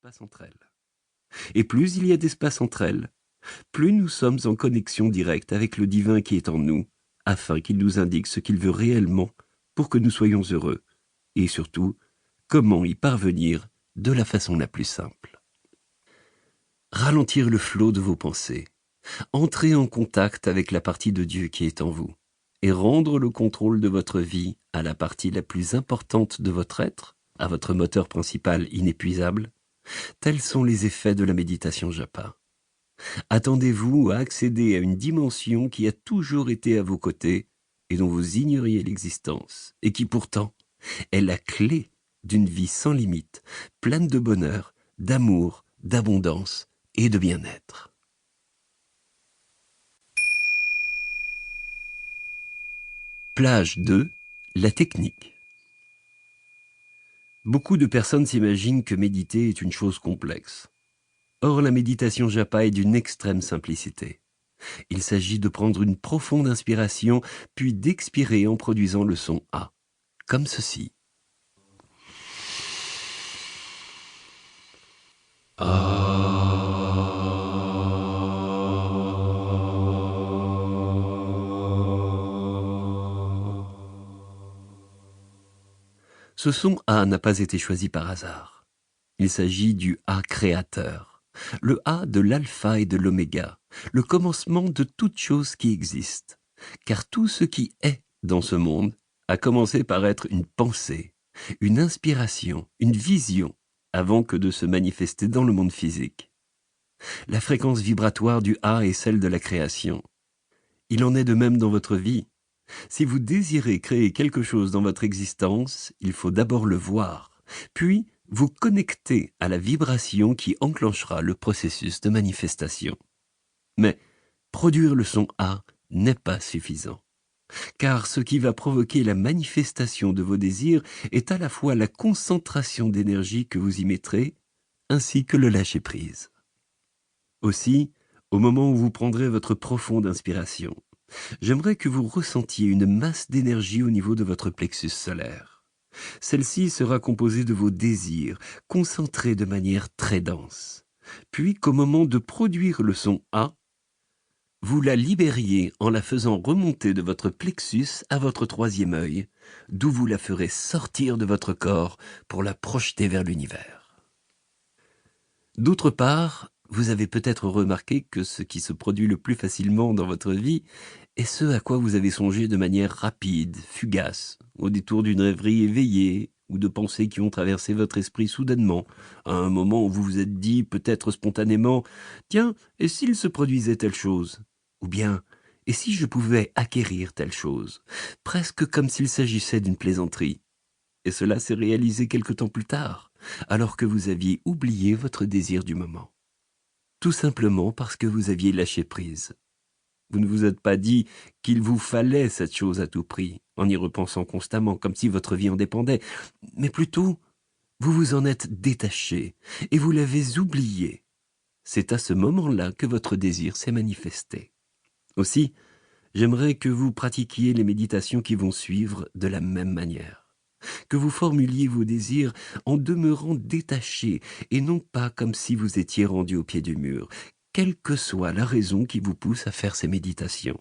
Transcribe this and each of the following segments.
d'espace entre elles. Et plus il y a d'espace entre elles, plus nous sommes en connexion directe avec le divin qui est en nous, afin qu'il nous indique ce qu'il veut réellement pour que nous soyons heureux, et surtout, comment y parvenir de la façon la plus simple. Ralentir le flot de vos pensées, entrer en contact avec la partie de Dieu qui est en vous, et rendre le contrôle de votre vie à la partie la plus importante de votre être, à votre moteur principal inépuisable, tels sont les effets de la méditation japa. Attendez-vous à accéder à une dimension qui a toujours été à vos côtés et dont vous ignoriez l'existence, et qui pourtant est la clé d'une vie sans limite, pleine de bonheur, d'amour, d'abondance et de bien-être. Plage 2, la technique. Beaucoup de personnes s'imaginent que méditer est une chose complexe. Or, la méditation japa est d'une extrême simplicité. Il s'agit de prendre une profonde inspiration, puis d'expirer en produisant le son A, comme ceci. Ce son A n'a pas été choisi par hasard. Il s'agit du A créateur, le A de l'alpha et de l'oméga, le commencement de toute chose qui existe. Car tout ce qui est dans ce monde a commencé par être une pensée, une inspiration, une vision, avant que de se manifester dans le monde physique. La fréquence vibratoire du A est celle de la création. Il en est de même dans votre vie. Si vous désirez créer quelque chose dans votre existence, il faut d'abord le voir, puis vous connecter à la vibration qui enclenchera le processus de manifestation. Mais produire le son A n'est pas suffisant, car ce qui va provoquer la manifestation de vos désirs est à la fois la concentration d'énergie que vous y mettrez, ainsi que le lâcher-prise. Aussi, au moment où vous prendrez votre profonde inspiration, j'aimerais que vous ressentiez une masse d'énergie au niveau de votre plexus solaire. Celle-ci sera composée de vos désirs, concentrés de manière très dense. Puis qu'au moment de produire le son A, vous la libériez en la faisant remonter de votre plexus à votre troisième œil, d'où vous la ferez sortir de votre corps pour la projeter vers l'univers. D'autre part, vous avez peut-être remarqué que ce qui se produit le plus facilement dans votre vie est ce à quoi vous avez songé de manière rapide, fugace, au détour d'une rêverie éveillée ou de pensées qui ont traversé votre esprit soudainement, à un moment où vous vous êtes dit, peut-être spontanément, « Tiens, et s'il se produisait telle chose ?» Ou bien « Et si je pouvais acquérir telle chose ?» Presque comme s'il s'agissait d'une plaisanterie. Et cela s'est réalisé quelque temps plus tard, alors que vous aviez oublié votre désir du moment. Tout simplement parce que vous aviez lâché prise. Vous ne vous êtes pas dit qu'il vous fallait cette chose à tout prix, en y repensant constamment, comme si votre vie en dépendait, mais plutôt, vous vous en êtes détaché et vous l'avez oublié. C'est à ce moment-là que votre désir s'est manifesté. Aussi, j'aimerais que vous pratiquiez les méditations qui vont suivre de la même manière. Que vous formuliez vos désirs en demeurant détaché et non pas comme si vous étiez rendu au pied du mur, quelle que soit la raison qui vous pousse à faire ces méditations.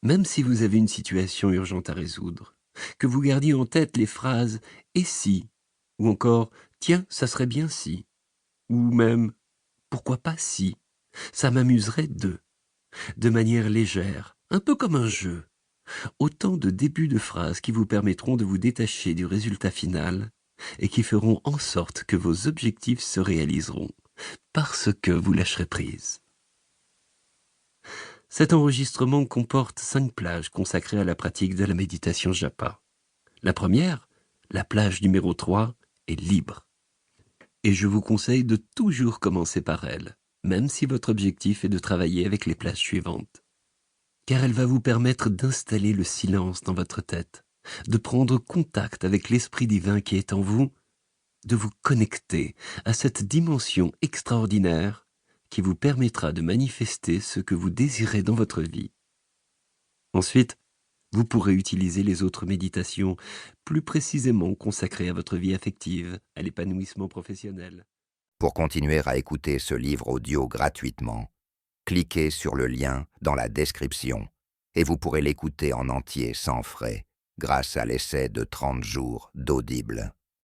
Même si vous avez une situation urgente à résoudre, que vous gardiez en tête les phrases « et si » ou encore « tiens, ça serait bien si » ou même « pourquoi pas si » ça m'amuserait de manière légère, un peu comme un jeu. Autant de débuts de phrases qui vous permettront de vous détacher du résultat final et qui feront en sorte que vos objectifs se réaliseront, parce que vous lâcherez prise. Cet enregistrement comporte 5 plages consacrées à la pratique de la méditation japa. La première, la plage numéro 3, est libre. Et je vous conseille de toujours commencer par elle, même si votre objectif est de travailler avec les plages suivantes. Car elle va vous permettre d'installer le silence dans votre tête, de prendre contact avec l'esprit divin qui est en vous, de vous connecter à cette dimension extraordinaire qui vous permettra de manifester ce que vous désirez dans votre vie. Ensuite, vous pourrez utiliser les autres méditations plus précisément consacrées à votre vie affective, à l'épanouissement professionnel. Pour continuer à écouter ce livre audio gratuitement, cliquez sur le lien dans la description et vous pourrez l'écouter en entier sans frais grâce à l'essai de 30 jours d'Audible.